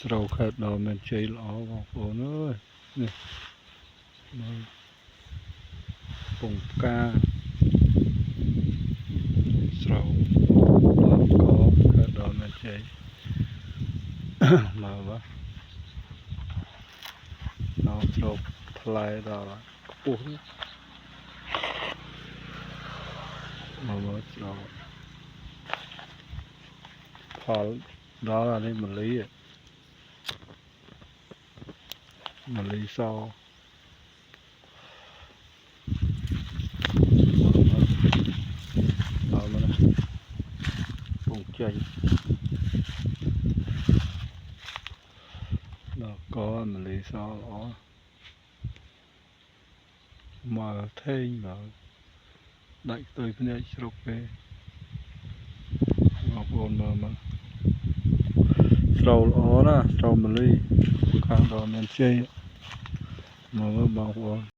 Sầu khát đó mình chơi lỏ vào phố ơi nè bông ca sầu đó có khát đó mình chơi mà vợ nó sầu play đó là uống mà vợ sầu phở đó là đi mà lý sau đó mà nè bông chanh đó có mà lý sau đó mà thế mà đại tới phía này sọc về ngọc ôn mà sầu đó nè sầu mà lý càng đó mình chơi mà bằng ôn